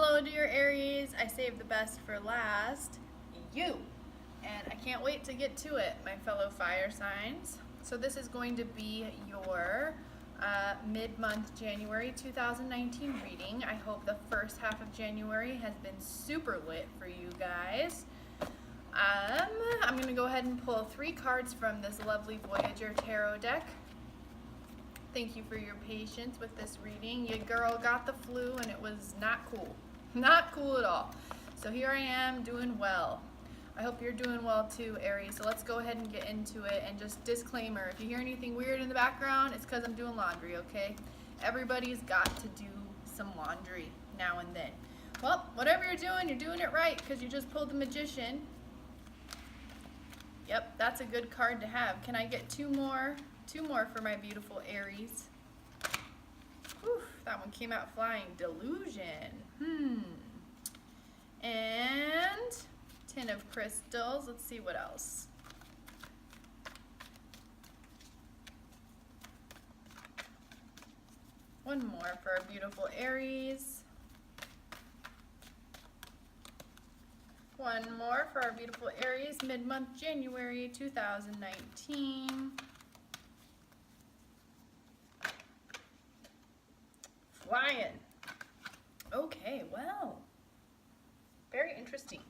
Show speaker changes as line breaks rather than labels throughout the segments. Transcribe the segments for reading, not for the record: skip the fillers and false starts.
Hello, dear Aries. I saved the best for last. You. And I can't wait to get to it, my fellow fire signs. So, this is going to be your mid-month January 2019 reading. I hope the first half of January has been super lit for you guys. I'm going to go ahead and pull 3 cards from this lovely Voyager Tarot deck. Thank you for your patience with this reading. Your girl got the flu and it was not cool. Not cool at all. So here I am doing well. I hope you're doing well too, Aries. So let's go ahead and get into it. And just disclaimer, if you hear anything weird in the background, it's because I'm doing laundry, okay? Everybody's got to do some laundry now and then. Well, whatever you're doing it right because you just pulled the Magician. Yep, that's a good card to have. Can I get two more? 2 more for my beautiful Aries. Whew, that one came out flying. Delusion. And 10 of crystals. Let's see what else. One more for our beautiful Aries. One more for our beautiful Aries, mid-month January 2019. Flying. Okay, well, very interesting.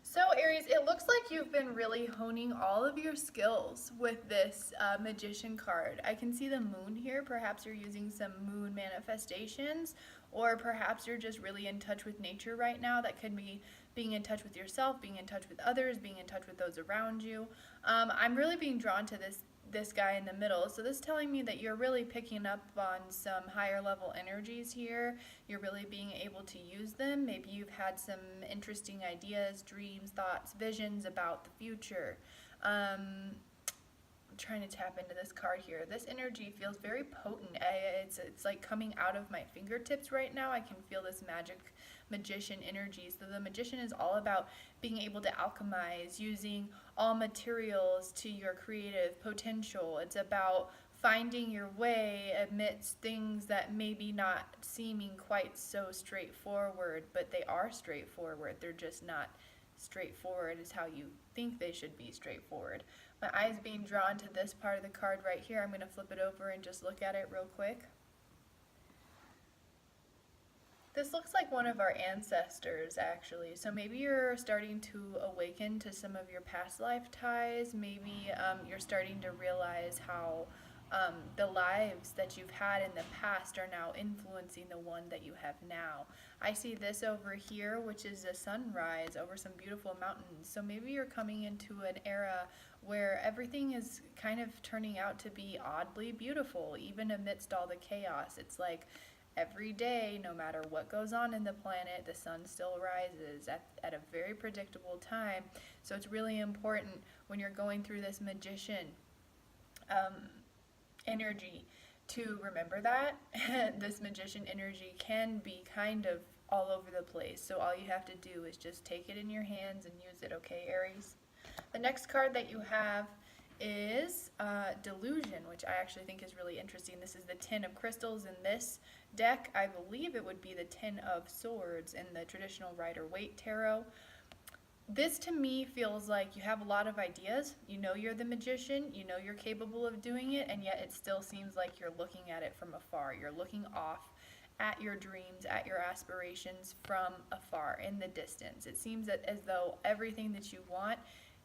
So Aries, it looks like you've been really honing all of your skills with this Magician card. I can see the moon here. Perhaps you're using some moon manifestations, or perhaps you're just really in touch with nature right now. That could be being in touch with yourself, being in touch with others, being in touch with those around you. I'm really being drawn to this guy in the middle. So this is telling me that you're really picking up on some higher level energies here. You're really being able to use them. Maybe you've had some interesting ideas, dreams, thoughts, visions about the future. I'm trying to tap into this card here. This energy feels very potent. It's like coming out of my fingertips right now. I can feel this magician energy. So the magician is all about being able to alchemize, using all materials to your creative potential. It's about finding your way amidst things that maybe not seeming quite so straightforward, but they are straightforward. They're just not straightforward as how you think they should be straightforward. My eye's being drawn to this part of the card right here. I'm going to flip it over and just look at it real quick. This looks like one of our ancestors, actually. So maybe you're starting to awaken to some of your past life ties. Maybe you're starting to realize how the lives that you've had in the past are now influencing the one that you have now. I see this over here, which is a sunrise over some beautiful mountains. So maybe you're coming into an era where everything is kind of turning out to be oddly beautiful, even amidst all the chaos. It's like every day, no matter what goes on in the planet, the sun still rises at a very predictable time. So it's really important when you're going through this magician energy to remember that. This magician energy can be kind of all over the place. So all you have to do is just take it in your hands and use it, okay, Aries? The next card that you have is Delusion, which I actually think is really interesting. This is the 10 of crystals in this deck. I believe it would be the 10 of swords in the traditional Rider-Waite tarot. This to me feels like you have a lot of ideas. You know you're the magician. You know you're capable of doing it, and yet it still seems like you're looking at it from afar. You're looking off at your dreams, at your aspirations from afar, in the distance. It seems that as though everything that you want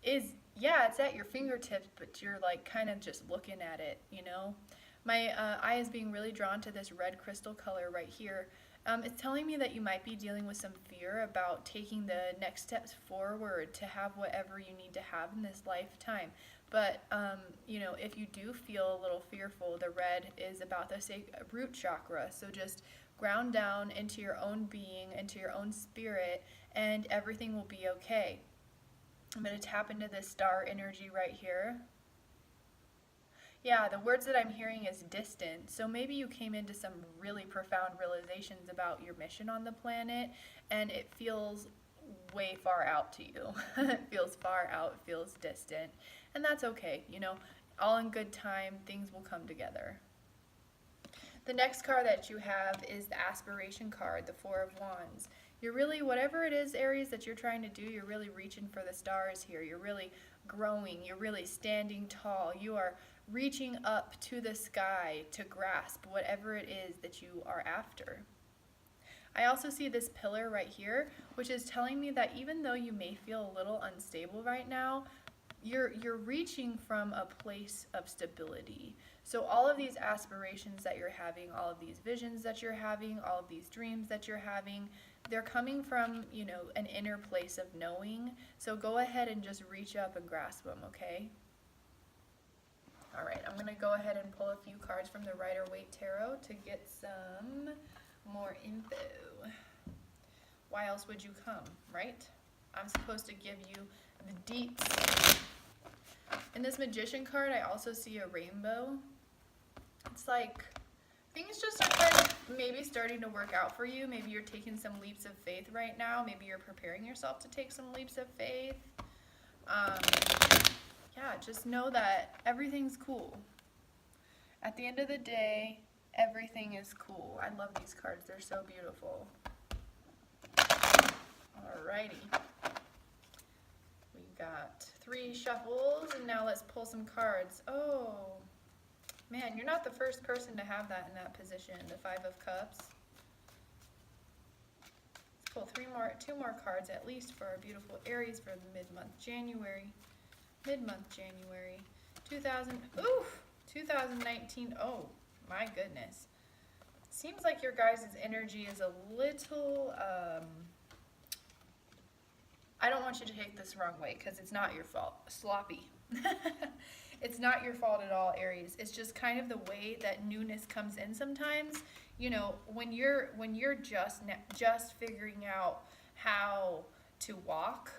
is, yeah, it's at your fingertips, but you're like kind of just looking at it, you know? My eye is being really drawn to this red crystal color right here. It's telling me that you might be dealing with some fear about taking the next steps forward to have whatever you need to have in this lifetime. But, you know, if you do feel a little fearful, the red is about the root chakra. So just ground down into your own being, into your own spirit, and everything will be okay. I'm going to tap into this star energy right here. Yeah, the words that I'm hearing is distant. So maybe you came into some really profound realizations about your mission on the planet, and it feels way far out to you. It feels far out, it feels distant, and that's okay. You know, all in good time, things will come together. The next card that you have is the aspiration card, the Four of Wands. You're really, whatever it is, Aries, that you're trying to do, you're really reaching for the stars here. You're really growing. You're really standing tall. You are reaching up to the sky to grasp whatever it is that you are after. I also see this pillar right here, which is telling me that even though you may feel a little unstable right now, you're reaching from a place of stability. So all of these aspirations that you're having, all of these visions that you're having, all of these dreams that you're having, they're coming from, you know, an inner place of knowing. So go ahead and just reach up and grasp them, okay? All right, I'm going to go ahead and pull a few cards from the Rider-Waite Tarot to get some more info. Why else would you come, right? I'm supposed to give you the deeps. In this Magician card, I also see a rainbow. It's like things just are kind of maybe starting to work out for you. Maybe you're taking some leaps of faith right now. Maybe you're preparing yourself to take some leaps of faith. Yeah, just know that everything's cool. At the end of the day, everything is cool. I love these cards. They're so beautiful. Alrighty. We got 3 shuffles, and now let's pull some cards. Oh, man, you're not the first person to have that in that position, the 5 of Cups. Let's pull 2 more cards at least for our beautiful Aries for the mid-month January. Mid-month January 2019. Oh my goodness. Seems like your guys' energy is a little I don't want you to take this the wrong way because it's not your fault. Sloppy. It's not your fault at all, Aries. It's just kind of the way that newness comes in sometimes. You know, when you're just figuring out how to walk,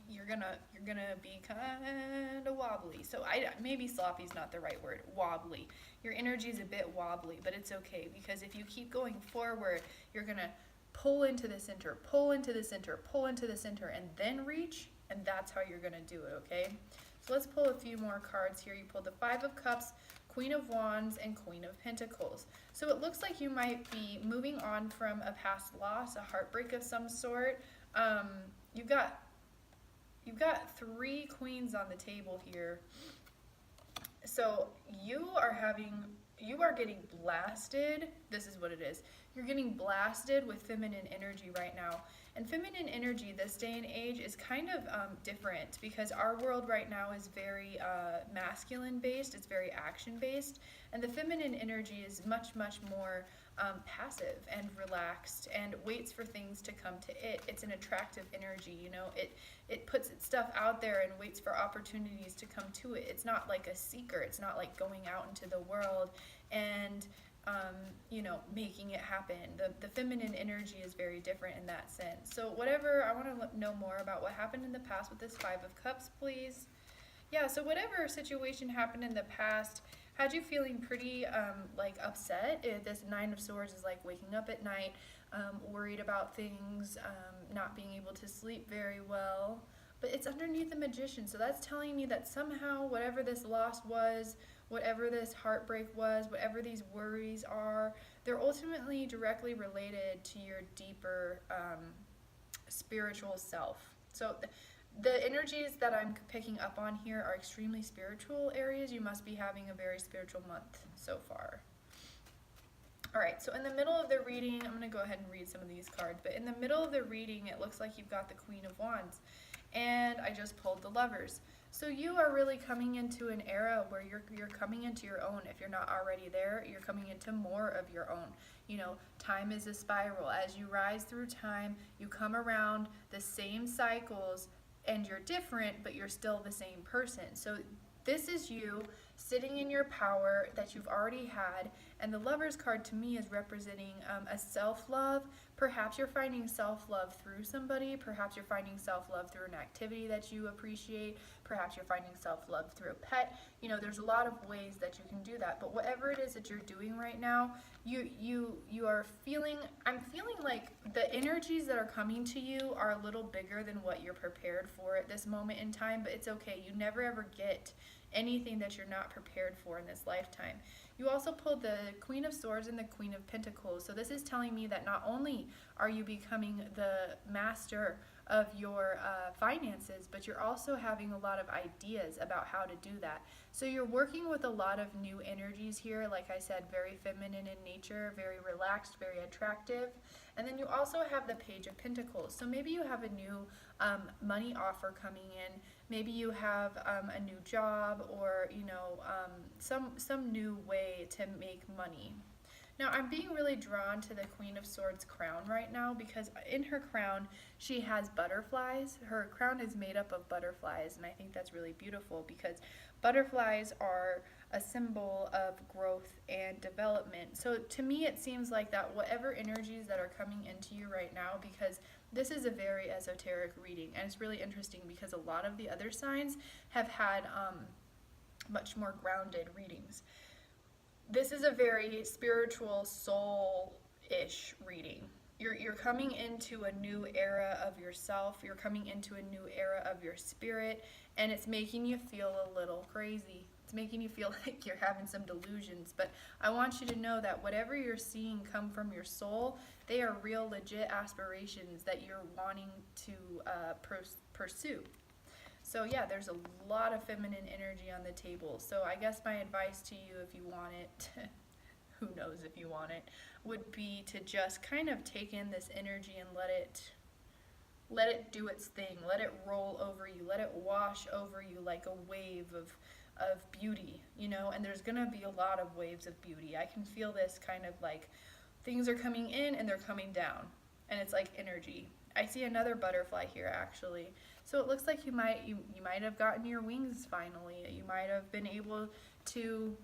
you're gonna be kind of wobbly. So maybe sloppy is not the right word. Wobbly. Your energy is a bit wobbly, but it's okay because if you keep going forward, you're gonna pull into the center, pull into the center, pull into the center, and then reach, and that's how you're gonna do it. Okay. So let's pull a few more cards here. You pulled the 5 of Cups, Queen of Wands, and Queen of Pentacles. So it looks like you might be moving on from a past loss, a heartbreak of some sort. You've got 3 queens on the table here. So you are getting blasted. This is what it is. You're getting blasted with feminine energy right now. And feminine energy this day and age is kind of different because our world right now is very masculine based. It's very action based. And the feminine energy is much, much more passive and relaxed and waits for things to come to it. It's an attractive energy, you know. It puts its stuff out there and waits for opportunities to come to it. It's not like a seeker. It's not like going out into the world and you know, making it happen. The feminine energy is very different in that sense. So whatever, I want to know more about what happened in the past with this 5 of Cups, please. Yeah, so whatever situation happened in the past had you feeling pretty like upset. This 9 of Swords is like waking up at night, worried about things, not being able to sleep very well. But it's underneath the Magician, so that's telling me that somehow whatever this loss was, whatever this heartbreak was, whatever these worries are, they're ultimately directly related to your deeper spiritual self. So the energies that I'm picking up on here are extremely spiritual areas. You must be having a very spiritual month so far. All right, so in the middle of the reading, I'm going to go ahead and read some of these cards, but in the middle of the reading, it looks like you've got the Queen of Wands, and I just pulled the Lovers. So you are really coming into an era where you're coming into your own. If you're not already there, you're coming into more of your own. You know, time is a spiral. As you rise through time, you come around the same cycles, and you're different, but you're still the same person. So this is you sitting in your power that you've already had, and the Lovers card to me is representing a self-love. Perhaps you're finding self-love through somebody. Perhaps you're finding self-love through an activity that you appreciate. Perhaps you're finding self-love through a pet. You know, there's a lot of ways that you can do that. But whatever it is that you're doing right now, you are feeling, I'm feeling like the energies that are coming to you are a little bigger than what you're prepared for at this moment in time, but it's okay. You never ever get anything that you're not prepared for in this lifetime. You also pulled the Queen of Swords and the Queen of Pentacles. So this is telling me that not only are you becoming the master of your finances, but you're also having a lot of ideas about how to do that. So you're working with a lot of new energies here, like I said, very feminine in nature, very relaxed, very attractive. And then you also have the Page of Pentacles. So maybe you have a new money offer coming in. Maybe you have a new job, or some new way to make money. Now I'm being really drawn to the Queen of Swords crown right now, because in her crown she has butterflies. Her crown is made up of butterflies, and I think that's really beautiful because butterflies are a symbol of growth and development. So to me it seems like that whatever energies that are coming into you right now, because this is a very esoteric reading, and it's really interesting because a lot of the other signs have had much more grounded readings. This is a very spiritual, soul-ish reading. You're coming into a new era of yourself. You're coming into a new era of your spirit, and it's making you feel a little crazy. It's making you feel like you're having some delusions, but I want you to know that whatever you're seeing come from your soul, they are real, legit aspirations that you're wanting to pursue. So yeah, there's a lot of feminine energy on the table. So I guess my advice to you, if you want it, who knows if you want it, would be to just kind of take in this energy and let it do its thing. Let it roll over you. Let it wash over you like a wave of beauty, and there's gonna be a lot of waves of beauty. I can feel this kind of like things are coming in and they're coming down, and it's like energy. I see another butterfly here actually. So it looks like you might have gotten your wings finally. You might have been able to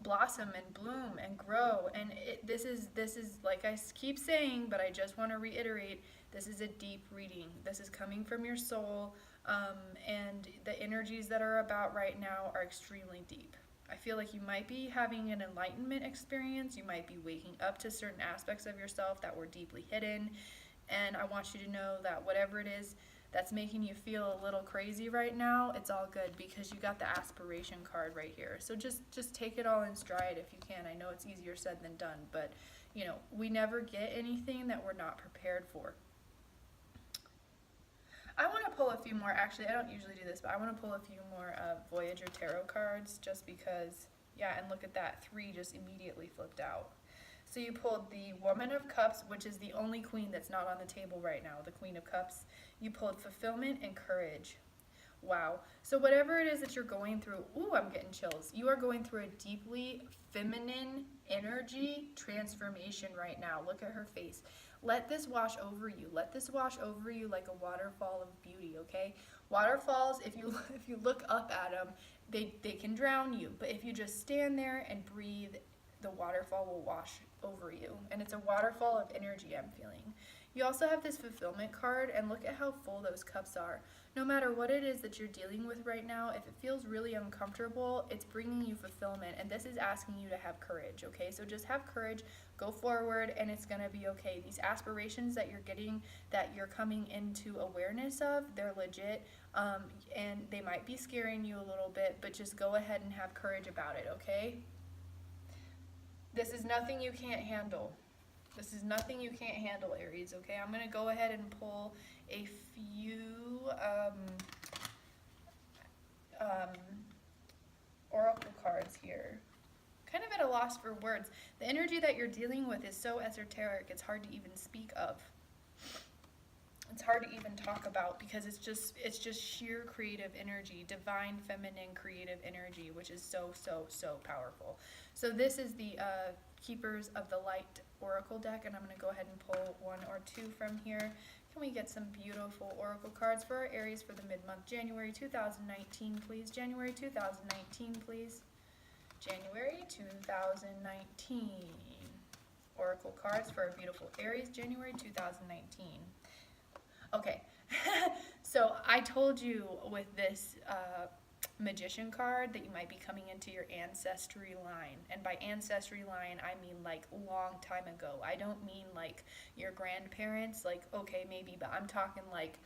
blossom and bloom and grow, and this is like I keep saying, but I just want to reiterate, this is a deep reading. This is coming from your soul, and the energies that are about right now are extremely deep. I feel like you might be having an enlightenment experience. You might be waking up to certain aspects of yourself that were deeply hidden, and I want you to know that whatever it is that's making you feel a little crazy right now, it's all good, because you got the aspiration card right here. So just take it all in stride if you can. I know it's easier said than done, but we never get anything that we're not prepared for. I want to pull a few more, actually I don't usually do this, but I want to pull a few more Voyager Tarot cards, just because, yeah, and look at that, 3 just immediately flipped out. So you pulled the Woman of Cups, which is the only queen that's not on the table right now, the Queen of Cups. You pulled Fulfillment and Courage. Wow. So whatever it is that you're going through, ooh, I'm getting chills. You are going through a deeply feminine energy transformation right now. Look at her face. Let this wash over you. Let this wash over you like a waterfall of beauty, okay? Waterfalls, if you look up at them, they can drown you. But if you just stand there and breathe, the waterfall will wash over you. And it's a waterfall of energy I'm feeling. You also have this fulfillment card, and look at how full those cups are. No matter what it is that you're dealing with right now, if it feels really uncomfortable, it's bringing you fulfillment, and this is asking you to have courage, okay? So just have courage, go forward, and it's gonna be okay. These aspirations that you're getting, that you're coming into awareness of, they're legit, and they might be scaring you a little bit, but just go ahead and have courage about it, okay? This is nothing you can't handle. This is nothing you can't handle, Aries, okay? I'm going to go ahead and pull a few oracle cards here. Kind of at a loss for words. The energy that you're dealing with is so esoteric, it's hard to even speak of. It's hard to even talk about, because it's just sheer creative energy, divine feminine creative energy, which is so powerful. So this is the Keepers of the Light Oracle deck, and I'm going to go ahead and pull 1 or 2 from here. Can we get some beautiful oracle cards for our Aries for the mid-month? January 2019, please. January 2019, please. January 2019. Oracle cards for our beautiful Aries, January 2019. Okay, so I told you with this Magician card that you might be coming into your ancestry line. And by ancestry line, I mean like long time ago. I don't mean like your grandparents, like, okay, maybe, but I'm talking like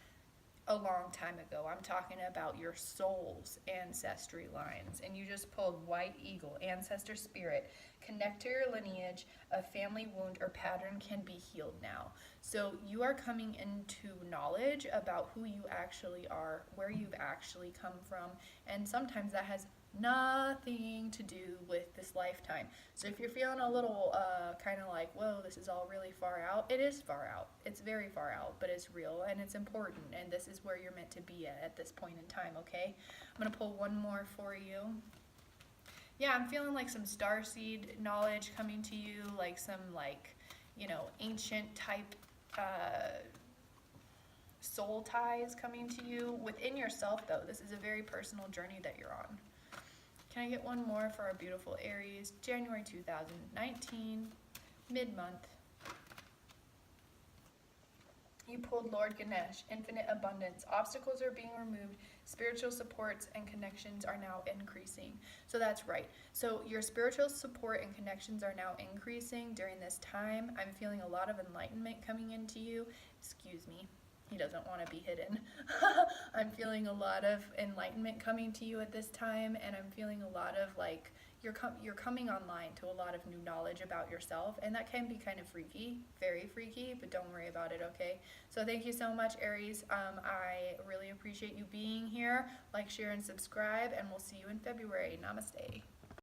a long time ago. I'm talking about your soul's ancestry lines. And you just pulled White Eagle, ancestor spirit. Connect to your lineage. A family wound or pattern can be healed now. So you are coming into knowledge about who you actually are, where you've actually come from. And sometimes that has nothing to do with this lifetime. So if you're feeling a little kind of like, whoa, this is all really far out, it is far out. It's very far out, but it's real and it's important, and this is where you're meant to be at this point in time, okay? I'm going to pull one more for you. Yeah, I'm feeling like some starseed knowledge coming to you, like some ancient type soul ties coming to you within yourself, though. This is a very personal journey that you're on. Can I get one more for our beautiful Aries? January 2019, mid-month. You pulled Lord Ganesh, infinite abundance. Obstacles are being removed. Spiritual supports and connections are now increasing. So that's right. So your spiritual support and connections are now increasing during this time. I'm feeling a lot of enlightenment coming into you. Excuse me. He doesn't want to be hidden. I'm feeling a lot of enlightenment coming to you at this time, and I'm feeling a lot of like you're coming online to a lot of new knowledge about yourself, and that can be kind of freaky, very freaky, but don't worry about it, okay? So thank you so much, Aries. I really appreciate you being here. Like, share, and subscribe, and we'll see you in February. Namaste.